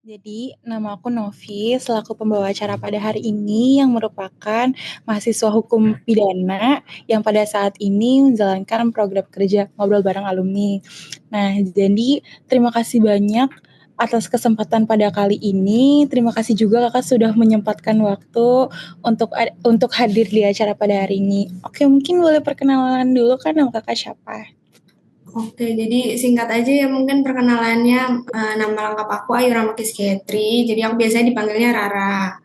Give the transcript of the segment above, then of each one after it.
Jadi, nama aku Novi, selaku pembawa acara pada hari ini yang merupakan mahasiswa hukum pidana yang pada saat ini menjalankan program kerja ngobrol bareng alumni. Nah, jadi terima kasih banyak atas kesempatan pada kali ini. Terima kasih juga kakak sudah menyempatkan waktu untuk hadir di acara pada hari ini. Oke, mungkin boleh perkenalan dulu kan nama kakak siapa? Oke, jadi singkat aja ya mungkin perkenalannya, nama lengkap aku Ayu Ramakis Ketri, jadi aku biasanya dipanggilnya Rara.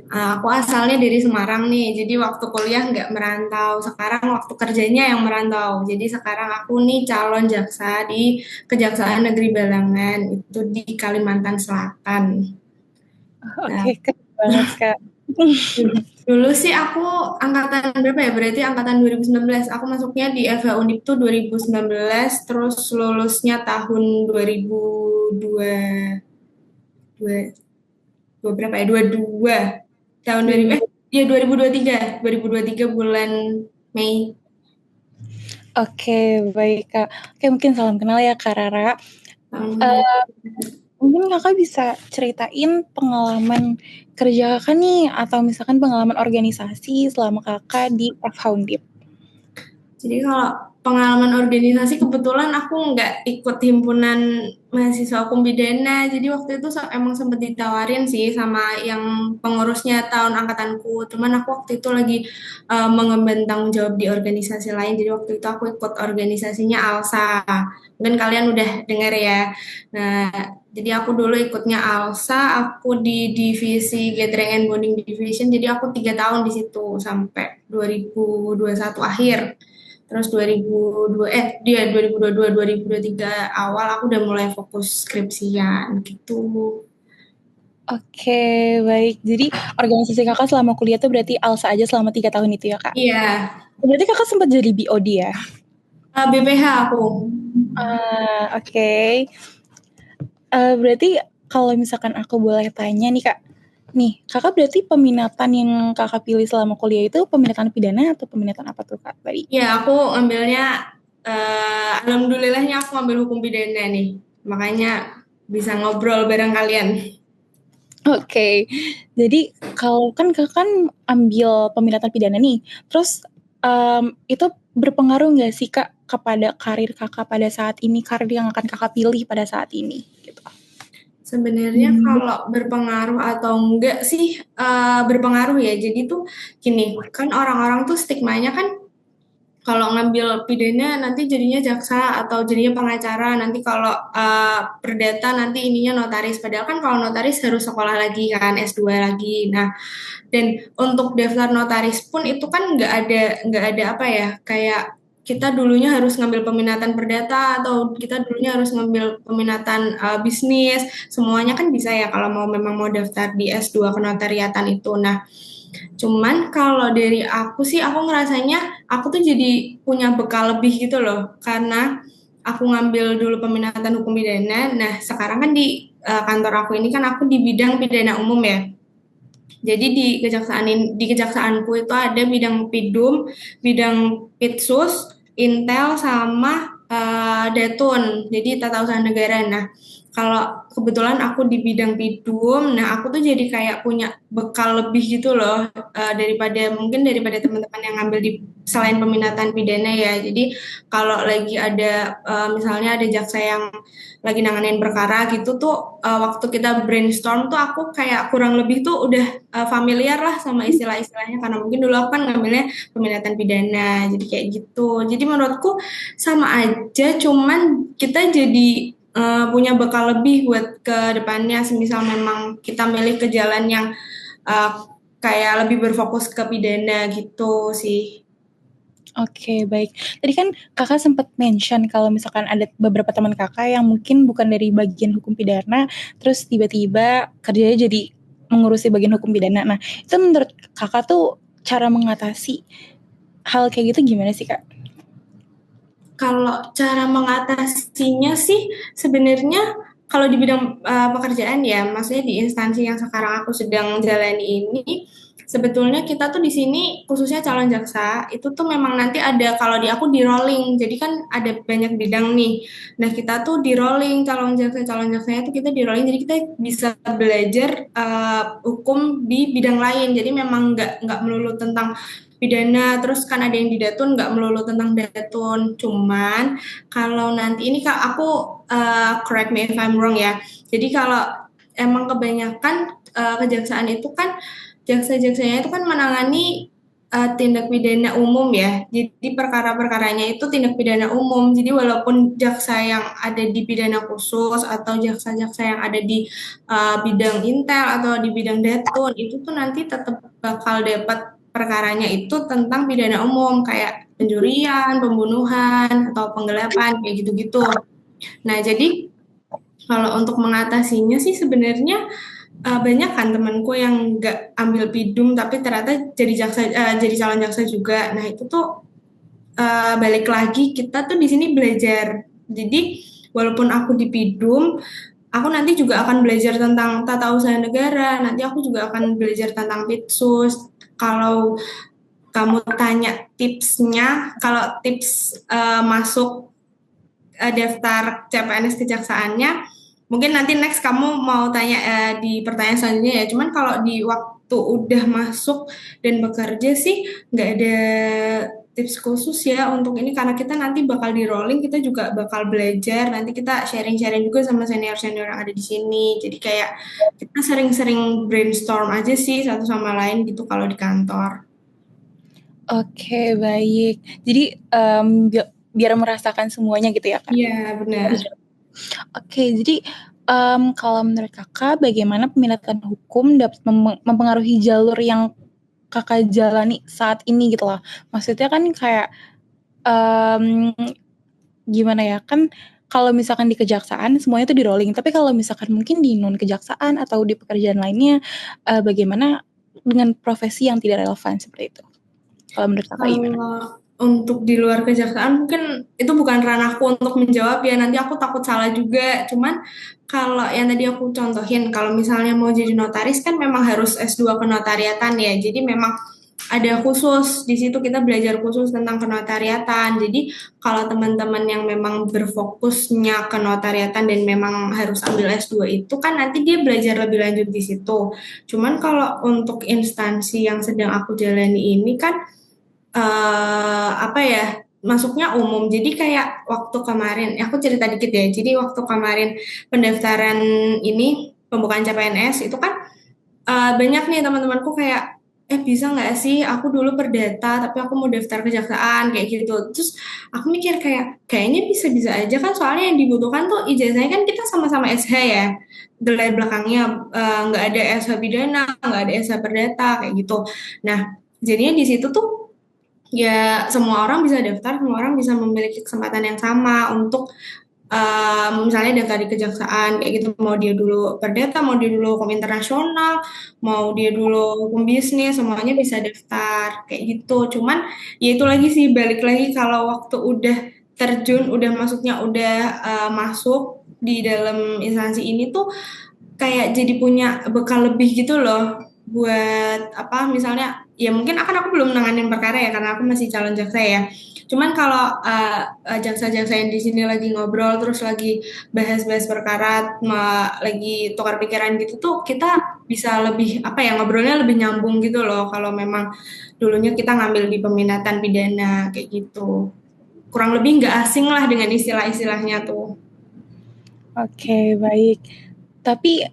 Aku asalnya dari Semarang nih, jadi waktu kuliah nggak merantau, sekarang waktu kerjanya yang merantau. Jadi sekarang aku nih calon jaksa di Kejaksaan Negeri Balangan, itu di Kalimantan Selatan. Oke, Nah, keren banget kak. dulu sih aku angkatan berapa ya? Berarti angkatan 2019. Aku masuknya di FH Undip tuh 2019, terus lulusnya tahun 2002, dua, dua berapa ya? 22. Tahun 2000 ya 2023. 2023 bulan Mei. Oke, baik Kak. Oke, mungkin salam kenal ya Kak Rara. Tahun Eh, Mungkin Kakak bisa ceritain pengalaman kerja Kakak nih, atau misalkan pengalaman organisasi selama Kakak di FH Undip. Jadi kalau pengalaman organisasi kebetulan aku nggak ikut himpunan mahasiswa hukum pidana. Jadi waktu itu emang sempat ditawarin sih sama yang pengurusnya tahun angkatanku. Cuman aku waktu itu lagi mengemban tanggung jawab di organisasi lain. Jadi waktu itu aku ikut organisasinya ALSA. Mungkin kalian udah dengar ya. Nah, jadi aku dulu ikutnya ALSA. Aku di divisi Gathering and Bonding Division. Jadi aku 3 tahun di situ sampai 2021 akhir. Terus 2002 dia 2022 2023 awal aku udah mulai fokus skripsian gitu. Oke, baik. Jadi organisasi Kakak selama kuliah tuh berarti ALSA aja selama 3 tahun itu ya Kak? Iya, Berarti Kakak sempat jadi BOD ya? BPH aku. Oke. Berarti kalau misalkan aku boleh tanya nih Kak, nih Kakak berarti peminatan yang Kakak pilih selama kuliah itu peminatan pidana atau peminatan apa tuh Kak tadi? Ya, aku ambilnya alhamdulillahnya aku ambil hukum pidana nih. Makanya bisa ngobrol bareng kalian. Oke, jadi kalau kan Kakak kan ambil peminatan pidana nih, terus, itu berpengaruh nggak sih Kak, kepada karir Kakak pada saat ini, karir yang akan Kakak pilih pada saat ini? Gitu. Sebenarnya kalau berpengaruh atau enggak sih berpengaruh ya. Jadi tuh gini, kan orang-orang tuh stigmanya kan kalau ngambil pidana nanti jadinya jaksa atau jadinya pengacara, nanti kalau perdata nanti ininya notaris. Padahal kan kalau notaris harus sekolah lagi kan, S2 lagi. Nah, dan untuk daftar notaris pun itu kan nggak ada apa ya, kayak kita dulunya harus ngambil peminatan perdata atau kita dulunya harus ngambil peminatan bisnis. Semuanya kan bisa ya kalau memang mau daftar di S2 kenotariatan itu. Nah, cuman kalau dari aku sih aku ngerasanya aku tuh jadi punya bekal lebih gitu loh karena aku ngambil dulu peminatan hukum pidana. Nah, sekarang kan di kantor aku ini kan aku di bidang pidana umum ya. Jadi di kejaksaanku itu ada bidang Pidum, bidang Pitsus, Intel sama Datun. Jadi tata usaha negara. Nah, kalau kebetulan aku di bidang Pidum, nah aku tuh jadi kayak punya bekal lebih gitu loh daripada teman-teman yang ngambil di selain peminatan pidana ya. Jadi kalau lagi ada misalnya ada jaksa yang lagi nanganin perkara gitu tuh waktu kita brainstorm tuh aku kayak kurang lebih tuh udah familiar lah sama istilah-istilahnya karena mungkin dulu aku kan ngambilnya peminatan pidana jadi kayak gitu. Jadi menurutku sama aja, cuman kita jadi punya bekal lebih buat ke depannya semisal memang kita milih ke jalan yang eh, kayak lebih berfokus ke pidana gitu sih. Oke, baik. Tadi kan Kakak sempat mention kalau misalkan ada beberapa teman Kakak yang mungkin bukan dari bagian hukum pidana, terus tiba-tiba kerjanya jadi mengurusi bagian hukum pidana. Nah, itu menurut Kakak tuh cara mengatasi hal kayak gitu gimana sih, Kak? Kalau cara mengatasinya sih sebenarnya kalau di bidang pekerjaan ya, maksudnya di instansi yang sekarang aku sedang jalani ini, Sebetulnya kita tuh di sini khususnya calon jaksa itu tuh memang nanti ada kalau di aku di rolling. Jadi kan ada banyak bidang nih. Nah, kita tuh di rolling calon jaksanya tuh kita di rolling jadi kita bisa belajar hukum di bidang lain. Jadi memang nggak melulu tentang pidana, terus kan ada yang di datun nggak melulu tentang datun. Cuman kalau nanti ini Kak aku correct me if I'm wrong ya. Jadi kalau emang kebanyakan kejaksaan itu kan jaksa-jaksanya itu kan menangani tindak pidana umum ya. Jadi perkara-perkaranya itu tindak pidana umum. Jadi walaupun jaksa yang ada di pidana khusus atau jaksa-jaksa yang ada di bidang intel atau di bidang datun itu tuh nanti tetap bakal dapat perkaranya itu tentang pidana umum kayak pencurian, pembunuhan, atau penggelapan kayak gitu-gitu. Nah, jadi kalau untuk mengatasinya sih sebenarnya banyak kan temanku yang nggak ambil pidum tapi ternyata jadi jaksa jadi calon jaksa juga. Nah itu tuh balik lagi kita tuh di sini belajar. Jadi walaupun aku di pidum, aku nanti juga akan belajar tentang tata usaha negara. Nanti aku juga akan belajar tentang Pitsus. Kalau kamu tanya tipsnya, kalau tips masuk daftar CPNS kejaksaannya, mungkin nanti next kamu mau tanya di pertanyaan selanjutnya ya. Cuman kalau di waktu udah masuk dan bekerja sih nggak ada tips khusus ya untuk ini karena kita nanti bakal di rolling, kita juga bakal belajar. Nanti kita sharing-sharing juga sama senior-senior yang ada di sini. Jadi kayak kita sering-sering brainstorm aja sih satu sama lain gitu kalau di kantor. Oke, baik. Jadi, biar merasakan semuanya gitu ya, Kak? Iya, benar. Oke, jadi, kalau menurut Kakak bagaimana peminatan hukum dapat mempengaruhi jalur yang Kakak jalani saat ini gitu loh? Maksudnya kan kayak, mmm, gimana ya, kan kalau misalkan di kejaksaan semuanya tuh di-rolling, tapi kalau misalkan mungkin di non-kejaksaan atau di pekerjaan lainnya, bagaimana dengan profesi yang tidak relevan seperti itu? Kalau menurut Kakak gimana? Kalau untuk di luar kejaksaan mungkin itu bukan ranahku untuk menjawab ya nanti aku takut salah juga. Cuman kalau yang tadi aku contohin kalau misalnya mau jadi notaris kan memang harus S2 kenotariatan ya. Jadi memang ada khusus di situ kita belajar khusus tentang kenotariatan. Jadi kalau teman-teman yang memang berfokusnya kenotariatan dan memang harus ambil S2 itu kan nanti dia belajar lebih lanjut di situ. Cuman kalau untuk instansi yang sedang aku jalani ini kan apa ya masuknya umum. Jadi kayak waktu kemarin, aku cerita dikit ya. Jadi waktu kemarin pendaftaran ini pembukaan CPNS itu kan banyak nih teman-temanku kayak bisa nggak sih aku dulu perdata tapi aku mau daftar kejaksaan kayak gitu. Terus aku mikir kayak kayaknya bisa-bisa aja kan soalnya yang dibutuhkan tuh ijazahnya kan kita sama-sama SH ya. Gelar belakangnya nggak ada SH pidana, nggak ada SH perdata kayak gitu. Nah, jadinya di situ tuh ya semua orang bisa daftar, semua orang bisa memiliki kesempatan yang sama untuk misalnya daftar di kejaksaan kayak gitu mau dia dulu perdata, mau dia dulu hukum internasional, mau dia dulu hukum bisnis, semuanya bisa daftar kayak gitu. Cuman ya itu lagi sih balik lagi kalau waktu udah terjun, udah masuknya udah masuk di dalam instansi ini tuh kayak jadi punya bekal lebih gitu loh buat apa misalnya ya mungkin aku belum nanganin perkara ya karena aku masih calon jaksa ya. Cuman kalau jaksa-jaksa yang di sini lagi ngobrol terus lagi bahas-bahas perkara lagi tukar pikiran gitu tuh kita bisa lebih apa ya ngobrolnya lebih nyambung gitu loh kalau memang dulunya kita ngambil di peminatan pidana kayak gitu. Kurang lebih nggak asing lah dengan istilah-istilahnya tuh. Oke, baik. Tapi,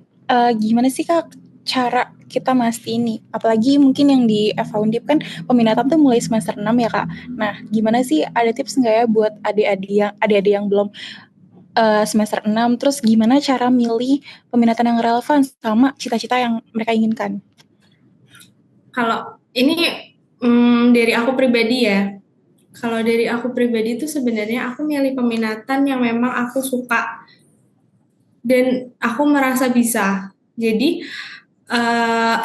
gimana sih, Kak, cara kita mastiin nih, apalagi mungkin yang di FUNDIP kan peminatan tuh mulai semester 6 ya, Kak. Nah, gimana sih, ada tips nggak ya buat adik-adik yang belum, semester 6, terus gimana cara milih peminatan yang relevan sama cita-cita yang mereka inginkan? Kalau ini dari aku pribadi ya. Kalau dari aku pribadi itu sebenarnya aku milih peminatan yang memang aku suka dan aku merasa bisa. Jadi eh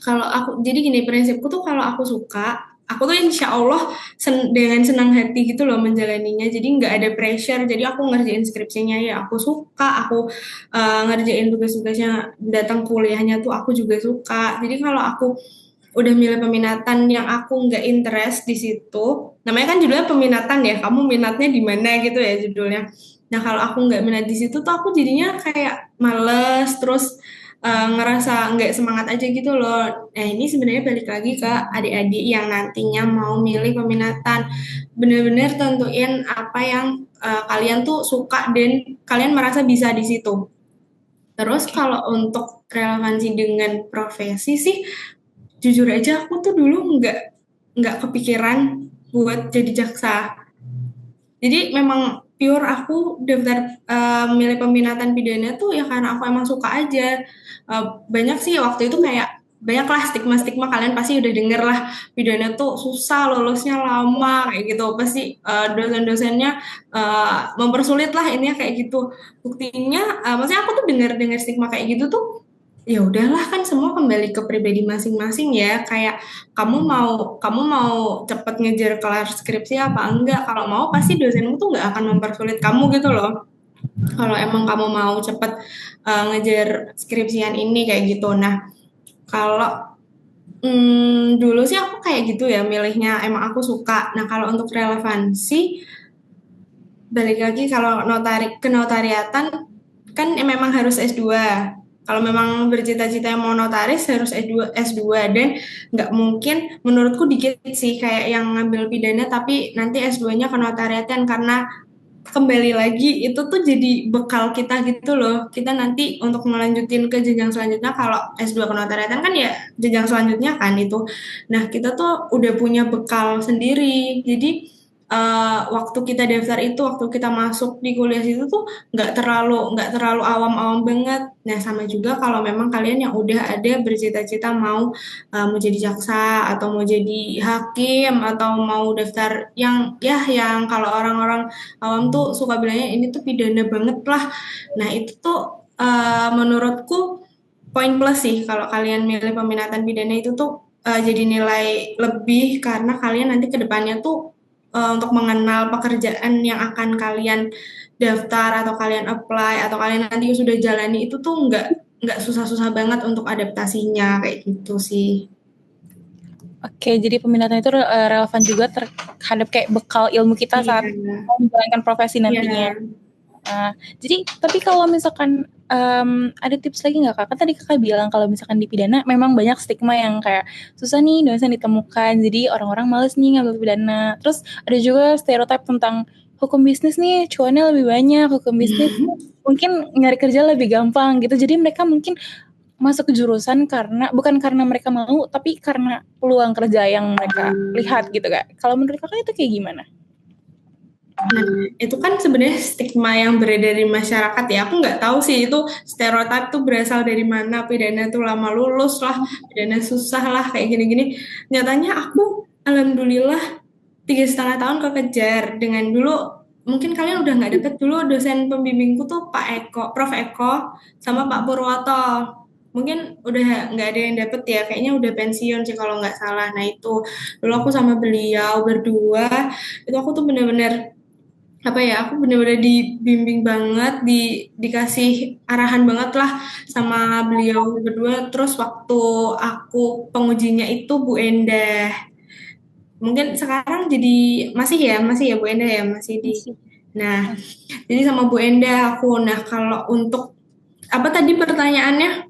kalau aku jadi gini prinsipku tuh kalau aku suka aku tuh insya Allah dengan senang hati gitu loh menjalaninya. Jadi nggak ada pressure. Jadi aku ngerjain skripsinya ya aku suka. Aku ngerjain tugas-tugasnya, datang kuliahnya tuh aku juga suka. Jadi kalau aku udah milih peminatan yang aku nggak interest di situ, namanya kan judulnya peminatan ya, kamu minatnya di mana gitu ya judulnya. Nah kalau aku nggak minat di situ tuh aku jadinya kayak males, terus ngerasa nggak semangat aja gitu loh. Nah ini sebenarnya balik lagi ke adik-adik yang nantinya mau milih peminatan, bener-bener tentuin apa yang kalian tuh suka dan kalian merasa bisa di situ. Terus Oke. kalau untuk relevansi dengan profesi sih, jujur aja aku tuh dulu nggak kepikiran buat jadi jaksa. Jadi memang pure aku daftar milih peminatan pidana tuh ya karena aku emang suka aja. Banyak sih waktu itu kayak banyak lah stigma-stigma, kalian pasti udah denger lah pidana tuh susah lulusnya lama kayak gitu, pasti dosen-dosennya mempersulit lah ini kayak gitu. Buktinya maksudnya aku tuh denger stigma kayak gitu tuh, ya udahlah kan semua kembali ke pribadi masing-masing ya, kayak kamu mau cepet ngejar kelar skripsi apa enggak. Kalau mau pasti dosenmu tuh nggak akan mempersulit kamu gitu loh, kalau emang kamu mau cepet ngejar skripsian ini kayak gitu. Nah kalau dulu sih aku kayak gitu ya milihnya, emang aku suka. Nah kalau untuk relevansi, balik lagi kalau kenotariatan kan memang harus S2. Kalau memang bercita-cita mau notaris harus S2 dan nggak mungkin, menurutku dikit sih kayak yang ngambil pidana tapi nanti S2-nya kenotariatan, karena kembali lagi itu tuh jadi bekal kita gitu loh. Kita nanti untuk melanjutin ke jenjang selanjutnya, kalau S2 kenotariatan kan ya jenjang selanjutnya kan itu. Nah, kita tuh udah punya bekal sendiri. Jadi waktu kita daftar itu, waktu kita masuk di kuliah situ tuh nggak terlalu awam-awam banget. Nah, sama juga kalau memang kalian yang udah ada bercita-cita mau jadi jaksa atau mau jadi hakim atau mau daftar yang ya yang kalau orang-orang awam tuh suka bilangnya ini tuh pidana banget lah. Nah itu tuh menurutku poin plus sih kalau kalian milih peminatan pidana itu tuh jadi nilai lebih, karena kalian nanti ke depannya tuh untuk mengenal pekerjaan yang akan kalian daftar atau kalian apply atau kalian nanti sudah jalani itu tuh nggak susah-susah banget untuk adaptasinya kayak gitu sih. Oke, jadi peminatan itu relevan juga terhadap kayak bekal ilmu kita saat Iya, menjalankan profesi nantinya. iya. Jadi tapi kalau misalkan ada tips lagi nggak kak? Kan tadi kakak bilang kalau misalkan di pidana memang banyak stigma yang kayak susah nih dosen ditemukan, jadi orang-orang males nih ngambil pidana. Terus ada juga stereotip tentang hukum bisnis nih cuannya lebih banyak, hukum bisnis mungkin nyari kerja lebih gampang gitu. Jadi mereka mungkin masuk ke jurusan karena bukan karena mereka mau, tapi karena peluang kerja yang mereka lihat gitu kak. Kalau menurut kakak itu kayak gimana? Nah, itu kan sebenarnya stigma yang beredar di masyarakat ya. Aku nggak tahu sih itu stereotip tuh berasal dari mana. Pidana tuh lama lulus lah, pidana susah lah, kayak gini-gini. Nyatanya aku, alhamdulillah, 3,5 tahun kekejar. Dengan dulu, mungkin kalian udah nggak dapet dulu dosen pembimbingku tuh Pak Eko, Prof. Eko, sama Pak Purwoto. Mungkin udah nggak ada yang dapet ya, kayaknya udah pensiun sih kalau nggak salah. Nah itu, dulu aku sama beliau berdua, itu aku tuh bener-bener apa ya, aku bener-bener dibimbing banget, dikasih arahan banget lah sama beliau berdua. Terus waktu aku pengujinya itu Bu Endah, mungkin sekarang jadi masih ya Bu Endah ya, masih di. Masih. Nah jadi sama Bu Endah aku. Nah kalau untuk apa tadi pertanyaannya?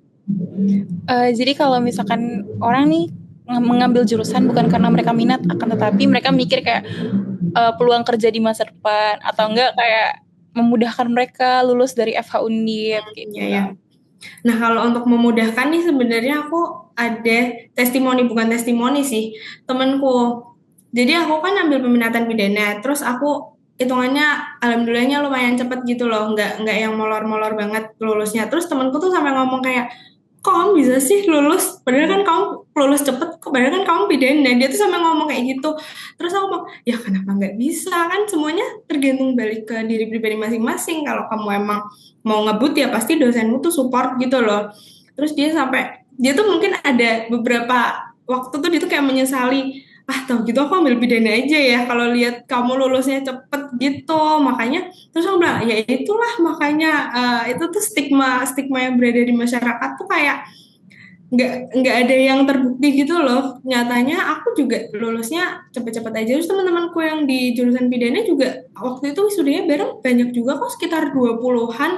Jadi kalau misalkan orang nih mengambil jurusan bukan karena mereka minat, akan tetapi mereka mikir kayak peluang kerja di masa depan atau enggak kayak memudahkan mereka lulus dari FH Undip gitu. Ya, ya. Nah, kalau untuk memudahkan nih sebenarnya aku ada testimoni, bukan testimoni sih, temenku. Jadi aku kan ambil peminatan pidana, terus aku hitungannya alhamdulillahnya lumayan cepet gitu loh, nggak yang molor-molor banget lulusnya. Terus temenku tuh sampai ngomong kayak, kok kamu bisa sih lulus? Padahal kan kamu lulus cepet, kok padahal kan kamu pidana. Dia tuh sampai ngomong kayak gitu. Terus aku ngomong, ya kenapa nggak bisa? Kan semuanya tergantung balik ke diri pribadi masing-masing. Kalau kamu emang mau ngebut ya pasti dosenmu tuh support gitu loh. Terus dia tuh mungkin ada beberapa waktu tuh dia tuh kayak menyesali, tahu gitu aku ambil pidana aja ya kalau lihat kamu lulusnya cepet gitu. Makanya terus aku bilang ya itulah makanya itu tuh stigma stigma yang berada di masyarakat tuh kayak nggak ada yang terbukti gitu loh. Nyatanya aku juga lulusnya cepet-cepet aja. Terus teman-temanku yang di jurusan pidana juga waktu itu wisudanya bareng banyak juga kok, sekitar 20-an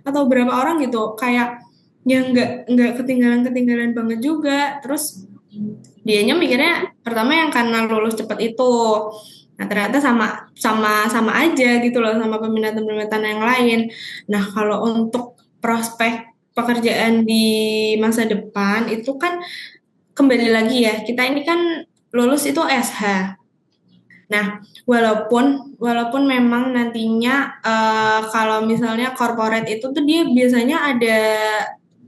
atau berapa orang gitu. Kayak yang nggak ketinggalan-ketinggalan banget juga. Terus dianya mikirnya pertama yang karena lulus cepet itu. Nah, ternyata sama sama sama aja gitu loh sama peminatan-peminatan yang lain. Nah, kalau untuk prospek pekerjaan di masa depan itu kan kembali lagi ya, kita ini kan lulus itu SH. Nah, walaupun walaupun memang nantinya kalau misalnya corporate itu tuh dia biasanya ada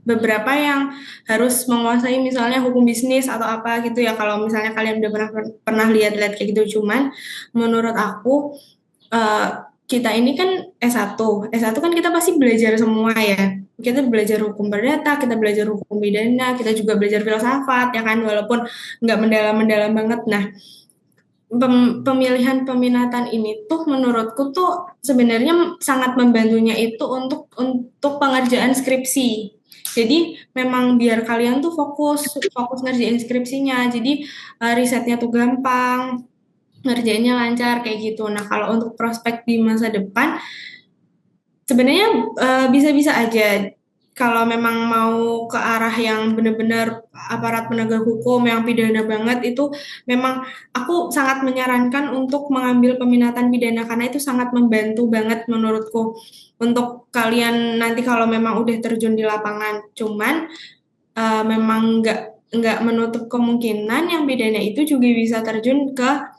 beberapa yang harus menguasai misalnya hukum bisnis atau apa gitu ya. Kalau misalnya kalian udah pernah pernah lihat-lihat kayak gitu, cuman menurut aku eh, kita ini kan S1. S1 kan kita pasti belajar semua ya. Kita belajar hukum perdata, kita belajar hukum pidana, kita juga belajar filsafat ya kan, walaupun nggak mendalam-mendalam banget. Nah, pemilihan peminatan ini tuh menurutku tuh sebenarnya sangat membantunya itu untuk pengerjaan skripsi. Jadi memang biar kalian tuh fokus fokus ngerjain skripsinya. Jadi risetnya tuh gampang, ngerjainnya lancar kayak gitu. Nah, kalau untuk prospek di masa depan sebenarnya bisa-bisa aja kalau memang mau ke arah yang benar-benar aparat penegak hukum yang pidana banget itu memang aku sangat menyarankan untuk mengambil peminatan pidana karena itu sangat membantu banget menurutku untuk kalian nanti kalau memang udah terjun di lapangan. Cuman memang nggak menutup kemungkinan yang pidana itu juga bisa terjun ke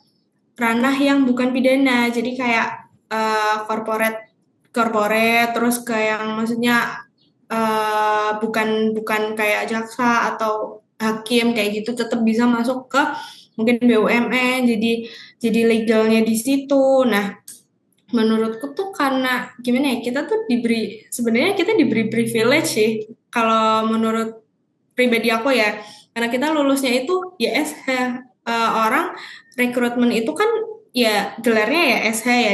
ranah yang bukan pidana. Jadi kayak corporate corporate terus ke yang maksudnya bukan bukan kayak jaksa atau hakim kayak gitu tetap bisa masuk ke mungkin BUMN jadi legalnya di situ. Nah, menurutku tuh karena gimana ya kita tuh diberi sebenarnya kita diberi privilege sih kalau menurut pribadi aku ya karena kita lulusnya itu YSH. Orang rekrutmen itu kan ya gelarnya ya SH ya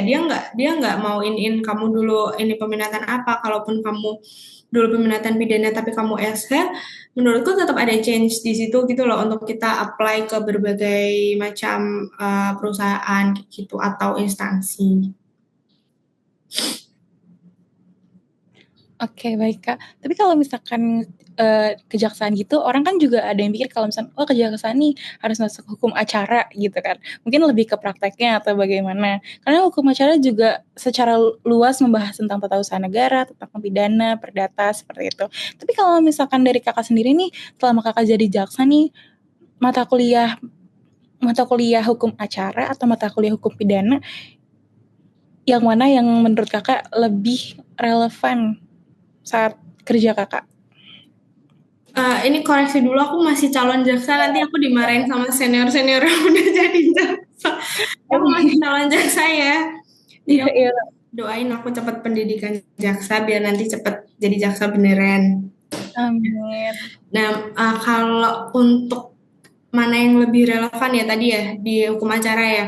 dia nggak mau in kamu dulu ini peminatan apa kalaupun kamu dulu peminatan pidana tapi kamu SH menurutku tetap ada change di situ gitu loh untuk kita apply ke berbagai macam perusahaan gitu atau instansi. Oke, baik Kak. Tapi kalau misalkan kejaksaan gitu, orang kan juga ada yang pikir kalau misalnya, oh kejaksaan nih harus masuk hukum acara gitu kan. Mungkin lebih ke prakteknya atau bagaimana. Karena hukum acara juga secara luas membahas tentang tata usaha negara, tentang pidana, perdata, seperti itu. Tapi kalau misalkan dari kakak sendiri nih, selama kakak jadi jaksa nih, mata kuliah mata kuliah hukum acara atau mata kuliah hukum pidana, yang mana yang menurut kakak lebih relevan saat kerja kakak? Ini koreksi dulu aku masih calon jaksa nanti aku dimarahin sama senior senior yang udah jadi jaksa. Aku masih calon jaksa ya. Jadi Iya, aku iya. doain aku cepat pendidikan jaksa biar nanti cepat jadi jaksa beneran. Amin. Nah, kalau untuk mana yang lebih relevan ya tadi ya di hukum acara ya.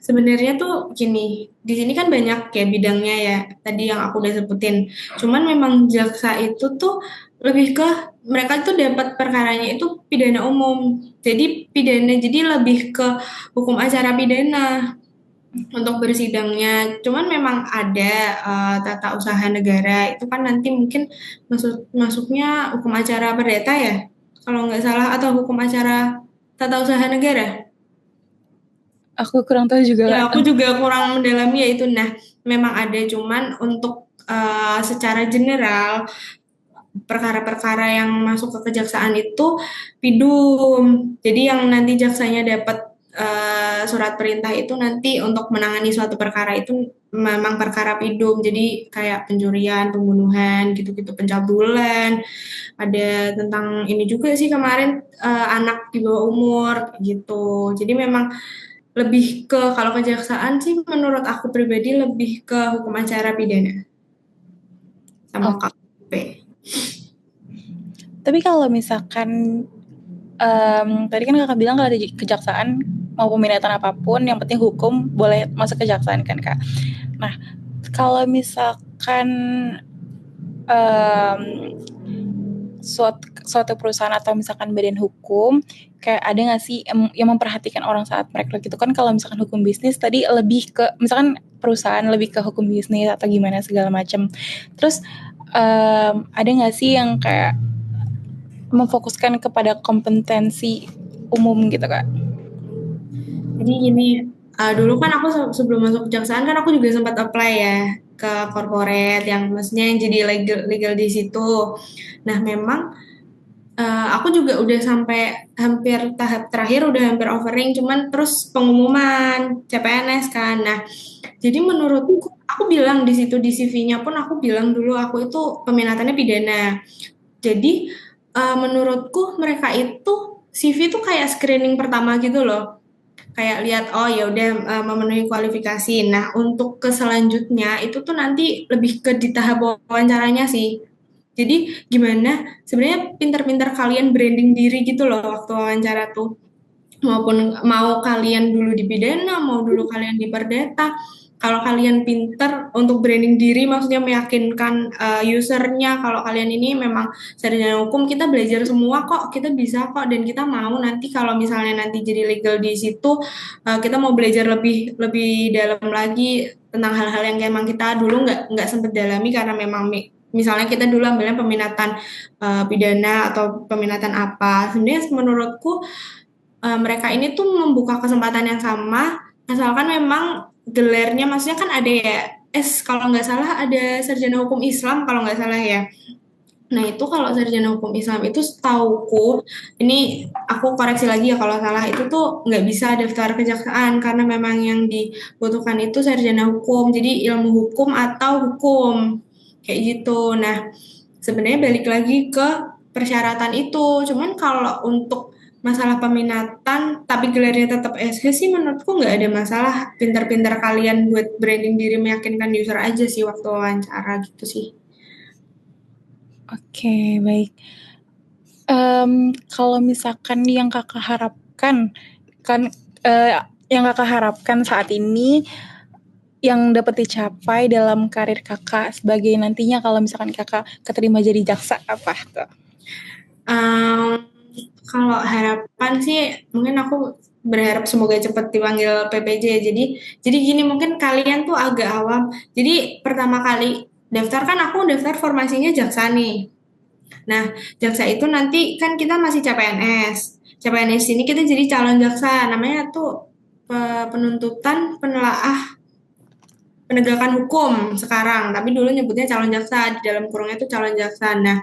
Sebenarnya tuh gini, di sini kan banyak ya bidangnya ya, tadi yang aku udah sebutin. Cuman memang jaksa itu tuh lebih ke mereka tuh dapat perkaranya itu pidana umum. Jadi pidana jadi lebih ke hukum acara pidana untuk bersidangnya. Cuman memang ada tata usaha negara itu kan nanti mungkin masuknya hukum acara perdata ya, kalau nggak salah atau hukum acara tata usaha negara. Aku kurang tahu juga, Ya, Kak. aku juga kurang mendalami ya itu. Nah, memang ada cuman untuk secara general perkara-perkara yang masuk ke kejaksaan itu pidum. Jadi yang nanti jaksanya dapat surat perintah itu nanti untuk menangani suatu perkara itu memang perkara pidum. Jadi kayak pencurian, pembunuhan, gitu-gitu, pencabulan. Ada tentang ini juga sih kemarin anak di bawah umur gitu. Jadi memang lebih ke kalau kejaksaan sih menurut aku pribadi lebih ke hukum acara pidana sama Oh, KUP. tapi kalau misalkan tadi kan kakak bilang kalau ada kejaksaan mau peminatan apapun, yang penting hukum boleh masuk kejaksaan kan Kak. Nah, kalau misalkan um, suatu perusahaan atau misalkan badan hukum, kayak ada nggak sih yang memperhatikan orang saat merekrut gitu kan? Kalau misalkan hukum bisnis tadi lebih ke misalkan perusahaan lebih ke hukum bisnis atau gimana segala macam. Terus ada nggak sih yang kayak memfokuskan kepada kompetensi umum gitu Kak? Jadi gini, dulu kan aku sebelum masuk kejaksaan kan aku juga sempat apply ya ke corporate yang maksudnya yang jadi legal legal di situ. Nah, memang aku juga udah sampai hampir tahap terakhir, udah hampir offering, cuman terus pengumuman CPNS kan. Nah, jadi menurutku, aku bilang di situ di CV-nya pun aku bilang dulu aku itu peminatannya pidana. Jadi menurutku mereka itu CV itu kayak screening pertama gitu loh. Kayak lihat oh ya udah memenuhi kualifikasi. Nah, untuk ke selanjutnya itu tuh nanti lebih ke di tahap wawancaranya sih. Jadi gimana sebenarnya pintar-pintar kalian branding diri gitu loh waktu wawancara tuh, maupun mau kalian dulu di pidana, mau dulu kalian di perdata, kalau kalian pinter untuk branding diri, maksudnya meyakinkan usernya kalau kalian ini memang sarjana hukum, kita belajar semua kok, kita bisa kok, dan kita mau nanti kalau misalnya nanti jadi legal di situ, kita mau belajar lebih lebih dalam lagi tentang hal-hal yang memang kita dulu nggak sempat dalami karena memang misalnya kita dulu ambilnya peminatan pidana atau peminatan apa. Sebenarnya menurutku mereka ini tuh membuka kesempatan yang sama, asalkan memang gelarnya, maksudnya kan ada ya, kalau nggak salah ada sarjana hukum Islam kalau nggak salah ya. Nah itu kalau sarjana hukum Islam itu setauku, ini aku koreksi lagi ya kalau salah, itu tuh nggak bisa daftar kejaksaan karena memang yang dibutuhkan itu sarjana hukum, jadi ilmu hukum atau hukum kayak gitu. Nah sebenarnya balik lagi ke persyaratan itu, cuman kalau untuk masalah peminatan tapi gelarnya tetap SH sih menurutku nggak ada masalah, pintar-pintar kalian buat branding diri meyakinkan user aja sih waktu wawancara gitu sih. Oke, baik. Kalau misalkan yang Kakak harapkan kan yang Kakak harapkan saat ini yang dapat dicapai dalam karir Kakak sebagai nantinya kalau misalkan Kakak keterima jadi jaksa apa tuh? Um, Kalau harapan sih mungkin aku berharap semoga cepat dipanggil PPJ. Jadi gini, mungkin kalian tuh agak awam. Jadi pertama kali daftar kan aku daftar formasinya jaksa nih. Nah, jaksa itu nanti kan kita masih CPNS. CPNS ini kita jadi calon jaksa. Namanya tuh penuntutan penelaah penegakan hukum sekarang, tapi dulu nyebutnya calon jaksa, di dalam kurungnya itu calon jaksa. Nah,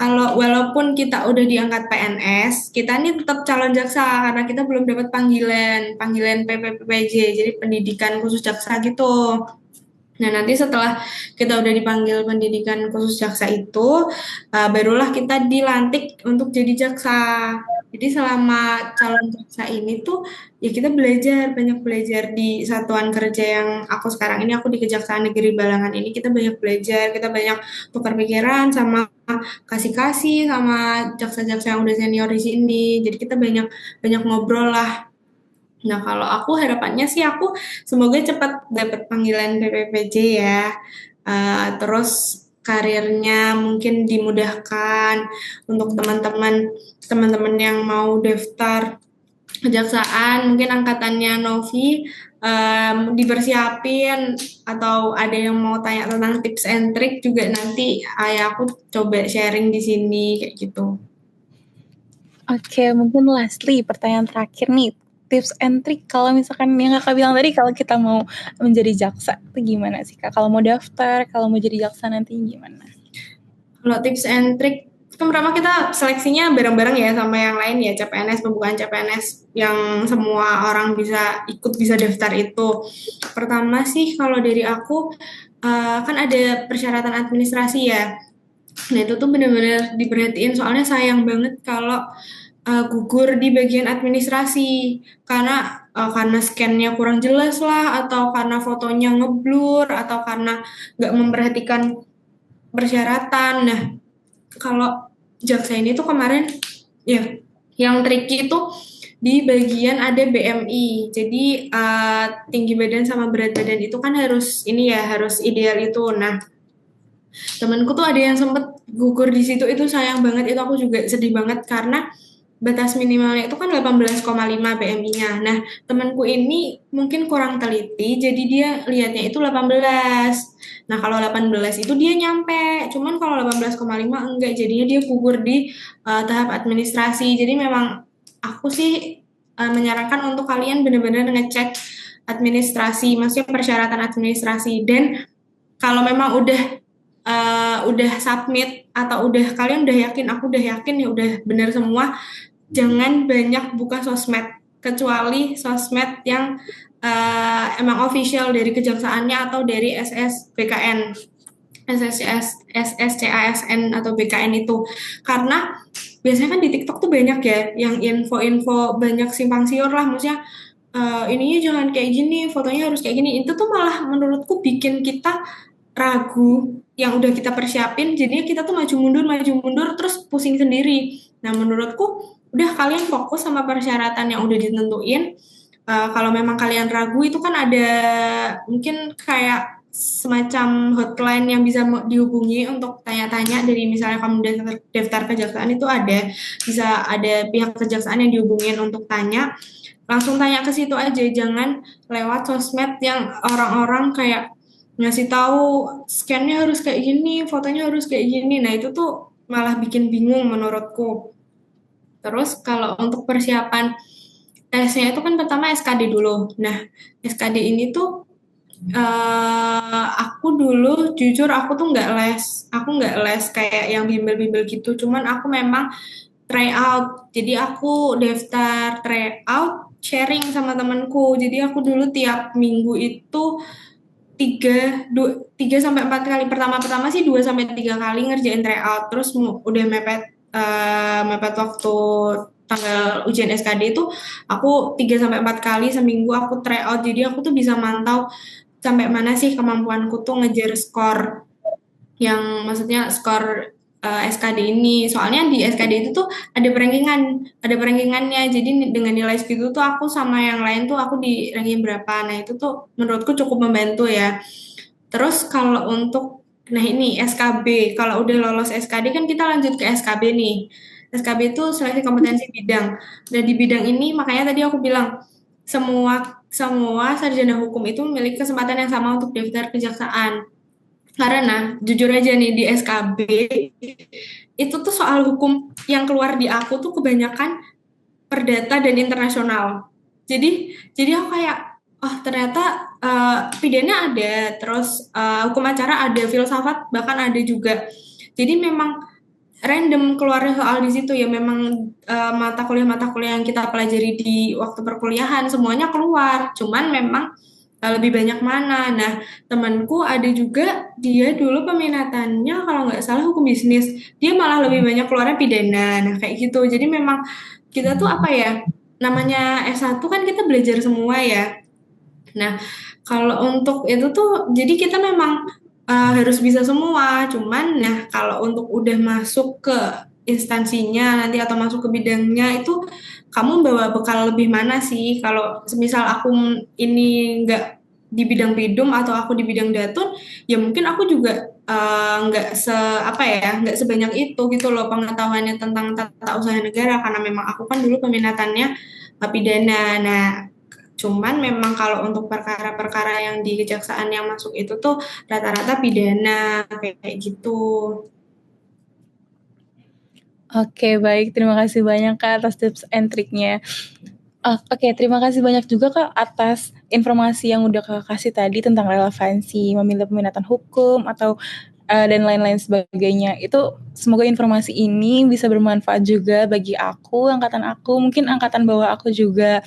kalau walaupun kita udah diangkat PNS, kita ini tetap calon jaksa karena kita belum dapat panggilan PPPJ, jadi pendidikan khusus jaksa gitu. Nah, nanti setelah kita udah dipanggil pendidikan khusus jaksa itu, barulah kita dilantik untuk jadi jaksa. Jadi selama calon jaksa ini tuh, ya kita belajar, banyak belajar di satuan kerja yang aku sekarang ini, aku di Kejaksaan Negeri Balangan ini, kita banyak belajar, kita banyak tukar pikiran sama kasih-kasih sama jaksa-jaksa yang udah senior di sini. Jadi kita banyak banyak ngobrol lah. Nah, kalau aku harapannya sih aku semoga cepat dapat panggilan PPPJ ya. Terus karirnya mungkin dimudahkan untuk teman-teman yang mau daftar kejaksaan, mungkin angkatannya Novi dipersiapin, atau ada yang mau tanya tentang tips and trick juga nanti ya aku coba sharing di sini kayak gitu. Oke, mungkin lastly pertanyaan terakhir nih, tips and trick kalau misalkan yang Kakak bilang tadi kalau kita mau menjadi jaksa itu gimana sih Kak? Kalau mau daftar, kalau mau jadi jaksa nanti gimana? Kalau tips and trick, kan pertama kita seleksinya bareng-bareng ya sama yang lain ya, CPNS, pembukaan CPNS yang semua orang bisa ikut, bisa daftar itu. Pertama sih kalau dari aku, kan ada persyaratan administrasi ya. Nah itu tuh benar-benar diperhatiin, soalnya sayang banget kalau gugur di bagian administrasi karena scan-nya kurang jelas lah, atau karena fotonya ngeblur, atau karena nggak memperhatikan persyaratan. Nah, kalau jaksa ini tuh kemarin ya yang tricky itu di bagian ada BMI. Jadi tinggi badan sama berat badan itu kan harus ini ya, harus ideal itu. Nah, temanku tuh ada yang sempet gugur di situ, itu sayang banget, itu aku juga sedih banget karena batas minimalnya itu kan 18,5 BMI-nya. Nah, temanku ini mungkin kurang teliti, jadi dia lihatnya itu 18. Nah, kalau 18 itu dia nyampe, cuman kalau 18,5 enggak, jadinya dia gugur di tahap administrasi. Jadi memang aku sih menyarankan untuk kalian benar-benar ngecek administrasi, maksudnya persyaratan administrasi. Dan kalau memang udah submit atau kalian udah yakin, aku udah yakin ya udah benar semua, jangan banyak buka sosmed kecuali sosmed yang emang official dari kejaksaannya atau dari SSBKN, SSCASN atau BKN itu. Karena biasanya kan di TikTok tuh banyak ya yang info-info banyak simpang siur lah, maksudnya ininya jangan kayak gini, fotonya harus kayak gini. Itu tuh malah menurutku bikin kita ragu yang udah kita persiapin, jadinya kita tuh maju mundur terus pusing sendiri. Nah, menurutku udah kalian fokus sama persyaratan yang udah ditentuin. Kalau memang kalian ragu itu kan ada mungkin kayak semacam hotline yang bisa dihubungi untuk tanya-tanya, dari misalnya kamu daftar kejaksaan itu bisa ada pihak kejaksaan yang dihubungin untuk tanya, langsung tanya ke situ aja, jangan lewat sosmed yang orang-orang kayak ngasih tahu scan-nya harus kayak gini, fotonya harus kayak gini. Nah, itu tuh malah bikin bingung menurutku. Terus kalau untuk persiapan tesnya itu kan pertama SKD dulu. Nah, SKD ini tuh aku dulu jujur aku tuh nggak les kayak yang bimbel-bimbel gitu. Cuman aku memang try out. Jadi aku daftar try out sharing sama temanku. Jadi aku dulu tiap minggu itu 3 sampai 4 kali. Pertama sih 2 sampai 3 kali ngerjain tryout, terus udah mepet waktu tanggal ujian SKD itu aku 3 sampai 4 kali seminggu aku tryout, jadi aku tuh bisa mantau sampai mana sih kemampuanku tuh ngejar skor, yang maksudnya skor SKD ini. Soalnya di SKD itu tuh ada rankingannya. Jadi dengan nilai segitu tuh aku sama yang lain tuh aku di ranking berapa. Nah, itu tuh menurutku cukup membantu ya. Terus kalau untuk, nah ini SKB, kalau udah lolos SKD kan kita lanjut ke SKB nih. SKB itu seleksi kompetensi bidang. Nah, di bidang ini makanya tadi aku bilang semua semua sarjana hukum itu memiliki kesempatan yang sama untuk daftar kejaksaan. Karena jujur aja nih di SKB itu tuh soal hukum yang keluar di aku tuh kebanyakan perdata dan internasional. Jadi aku kayak, oh ternyata pidana ada, terus hukum acara ada, filsafat bahkan ada juga. Jadi memang random keluarnya soal di situ ya, memang mata kuliah yang kita pelajari di waktu perkuliahan semuanya keluar. Cuman memang lebih banyak mana. Nah, temanku ada juga dia dulu peminatannya kalau nggak salah hukum bisnis. Dia malah lebih banyak keluarnya pidana. Nah, kayak gitu. Jadi memang kita tuh apa ya? Namanya S1 kan kita belajar semua ya. Nah, kalau untuk itu tuh jadi kita memang harus bisa semua. Cuman nah, kalau untuk udah masuk ke instansinya nanti atau masuk ke bidangnya itu kamu bawa bekal lebih mana sih? Kalau semisal aku ini nggak di bidang bidum atau aku di bidang datun, ya mungkin aku juga nggak apa ya, nggak sebanyak itu gitu loh pengetahuannya tentang tata usaha negara, karena memang aku kan dulu peminatannya pidana. Nah, cuman memang kalau untuk perkara-perkara yang di kejaksaan yang masuk itu tuh rata-rata pidana kayak gitu. Oke, baik. Terima kasih banyak Kak atas tips and triknya. Oke, terima kasih banyak juga Kak atas informasi yang udah Kakak kasih tadi tentang relevansi memilih peminatan hukum atau dan lain-lain sebagainya. Itu semoga informasi ini bisa bermanfaat juga bagi aku, angkatan aku, mungkin angkatan bawah aku juga.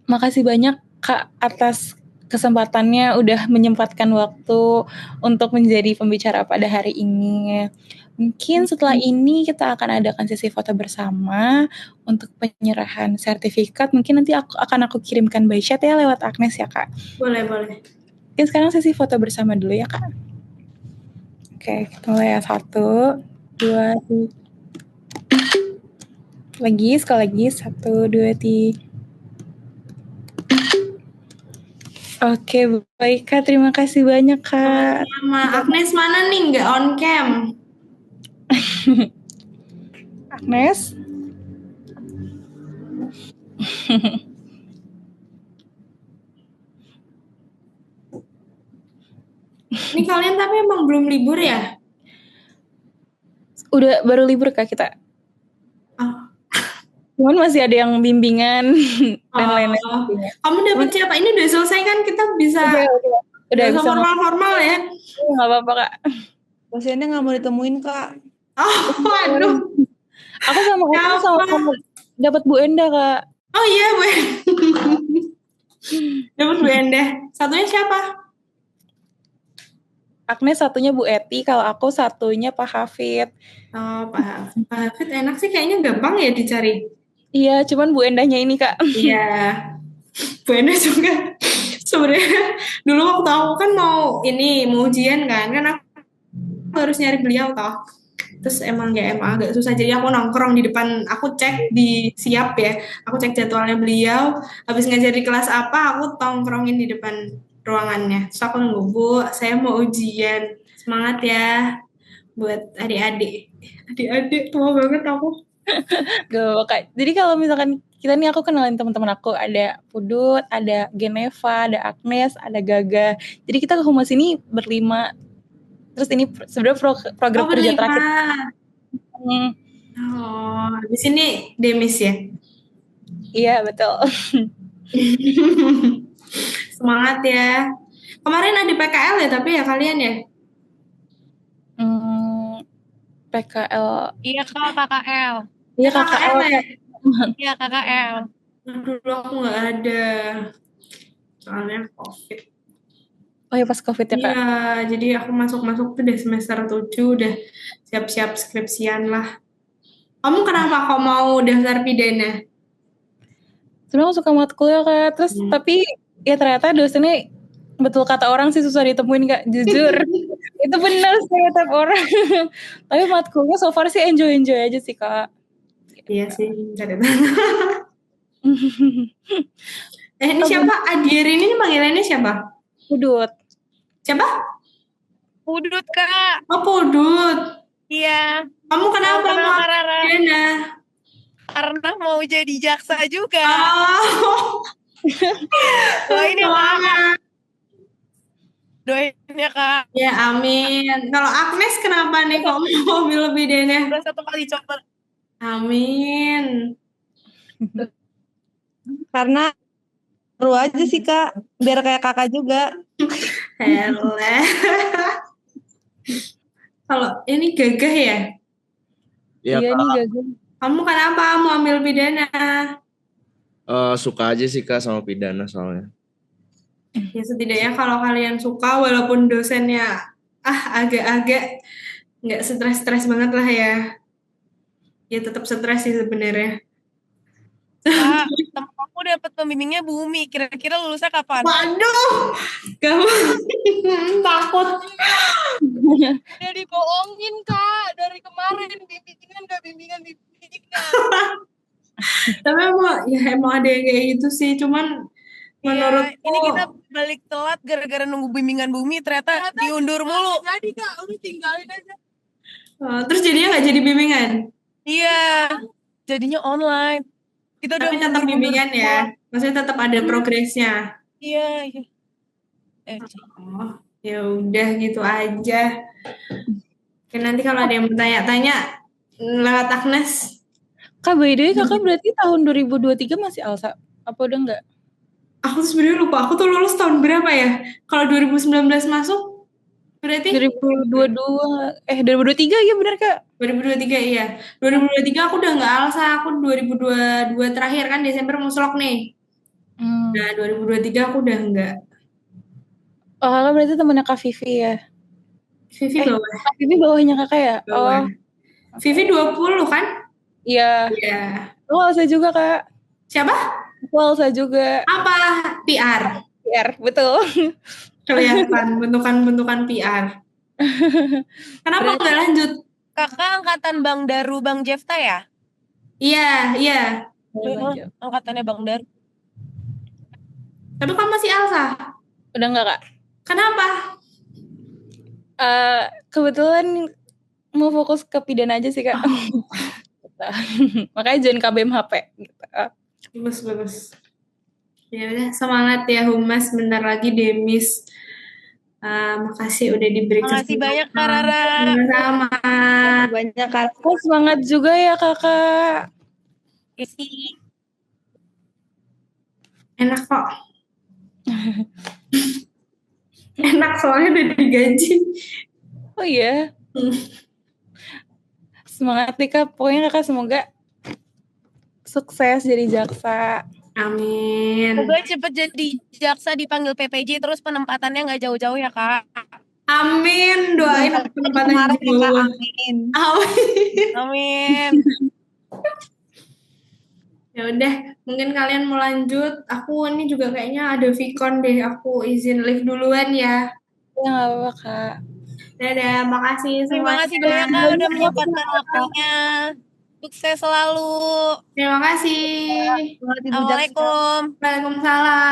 Makasih banyak Kak atas kesempatannya udah menyempatkan waktu untuk menjadi pembicara pada hari ini. Mungkin setelah ini kita akan adakan sesi foto bersama untuk penyerahan sertifikat. Mungkin nanti aku kirimkan by chat ya lewat Agnes ya Kak. Boleh. Oke, sekarang sesi foto bersama dulu ya Kak. Oke, kita mulai ya. 1, 2, 3. Lagi, sekali lagi. 1, 2, 3. Oke, baik Kak. Terima kasih banyak Kak. Sama Agnes mana nih nggak on cam? Agnes? Ini kalian tapi emang belum libur ya? Udah baru libur Kak kita. Oh. Cuman masih ada yang bimbingan dan lain-lain. Kamu dapat siapa? Ini udah selesai kan? Kita bisa udah bisa formal-formal ya? Nggak apa-apa Kak. Dosennya nggak mau ditemuin Kak. Oh, waduh. Aku sama dapat Bu Enda Kak. Oh iya Bu dapat Bu Enda. Satunya siapa? Agnes satunya Bu Eti, kalau aku satunya Pak Hafid. Oh, Pak Hafid enak sih, kayaknya gampang ya dicari. Iya, cuman Bu Endanya ini Kak. Iya, Bu Enda juga. Sebenarnya dulu waktu aku kan mau ujian kan aku harus nyari beliau toh. Terus emang agak susah, jadi aku nongkrong di depan, aku cek di Siap ya, aku cek jadwalnya beliau, habis ngajar di kelas apa, aku nongkrongin di depan ruangannya. Terus aku nunggu, Bu, saya mau ujian, semangat ya buat adik-adik tua banget aku. Gak Kak. Jadi kalau misalkan kita nih, aku kenalin teman-teman aku, ada Pudut, ada Geneva, ada Agnes, ada Gaga. Jadi kita ke humas ini berlima. Terus ini sebenarnya program kerja terakhir. Oh, di sini Demis ya? Iya, betul. Semangat ya. Kemarin ada PKL ya, tapi ya kalian ya? PKL. Iya Kak, KKL. Iya KKL ya? Iya KKL. Dulu aku nggak ada. Soalnya COVID. Oh ya, pas COVID ya Kak? Iya, jadi aku masuk tuh udah semester 7, udah siap-siap skripsian lah. Kamu kenapa kok mau daftar pidana? Sebenarnya aku suka matkulnya Kak, terus tapi ya ternyata dosennya betul kata orang sih susah ditemuin Kak, jujur. Itu benar stereotip orang. Tapi matkulnya so far sih enjoy aja sih Kak. Iya sih, ini siapa? Adier ini panggilannya siapa? Pudut. Siapa? Pudut Kak. Oh Pudut. Iya. Kamu kenapa mau pidana? Karena mau jadi jaksa juga. Oh. Doain ya Kak. Doain ya Kak. Ya amin. Kalau Agnes kenapa nih kok mau ambil pidana? Udah 1 kali coba. Amin. Karena seru aja sih Kak, biar kayak kakak juga. Hele. Kalau ini Gagah ya? Iya nih Gagah. Kamu kenapa mau ambil pidana? Suka aja sih Kak sama pidana soalnya. Ya setidaknya kalau kalian suka, walaupun dosennya agak-agak nggak stres-stres banget lah ya. Ya tetap stres sih sebenarnya. Kak, temen aku dapat pembimbingnya Bumi. Kira-kira lulusnya kapan? Waduh, kamu takut. Udah dibohongin Kak dari kemarin, bimbingan gak bimbingan. Tapi emang ada yang kayak gitu sih, cuman menurutku ini kita balik telat gara-gara nunggu bimbingan Bumi, ternyata diundur mulu. Jadi Kak, udah tinggalin aja. Terus jadinya nggak jadi bimbingan? Iya, jadinya online. Kita tapi tetap bimbingan ya, maksudnya tetap ada progresnya. Iya. Oh, ya udah gitu aja. Oke, nanti kalau ada yang bertanya-tanya lewat Agnes. Kak, by the way, kakak berarti tahun 2023 masih ALSA? Apa udah enggak? Aku sebenarnya lupa, aku tuh lulus tahun berapa ya? Kalau 2019 masuk, berarti 2022, 2023 ya benar Kak? 2023 iya. 2023 aku udah nggak ALSA, aku 2022 terakhir kan Desember muslok nih. Nah 2023 aku udah enggak. Oh kakak berarti temannya Kak Vivi ya? Vivi bawah. Kak Vivi bawahnya kakak ya? Bawah. Vivi 20 kan? Iya. Iya. Aku ALSA juga Kak. Siapa? Aku ALSA juga. Apa? PR? PR, betul. Kelihatan bentukan PR. Kenapa nggak lanjut? Kakak angkatan Bang Daru, Bang Jefta ya? Iya, iya. Angkatannya Bang Dar. Tapi kamu masih Elsa. Udah enggak, Kak? Kenapa? Kebetulan mau fokus ke pidana aja sih, Kak. Makanya join KBMHP gitu. Bagus. Ya udah, semangat ya Humas, bentar lagi Demis. Makasih udah diberi Makasih banyak Kak Rara. Sama. Banyak Kak. Semangat juga ya Kakak. Isi. Enak kok. Enak soalnya udah digaji. Oh iya. Semangat nih Kak. Pokoknya Kakak semoga sukses jadi jaksa. Amin. Semoga cepet jadi jaksa, dipanggil PPJ, terus penempatannya nggak jauh-jauh ya Kak. Amin. Doain penempatan jauh. Amin. Amin. Ya udah, mungkin kalian mau lanjut. Aku ini juga kayaknya ada Vicon deh. Aku izin live duluan ya. Ya nggak apa-apa Kak. Dadah, makasih semuanya. Terima kasih banyak Kak udah menyempatkan waktunya. Sukses selalu. Terima kasih. Assalamualaikum. Waalaikumsalam.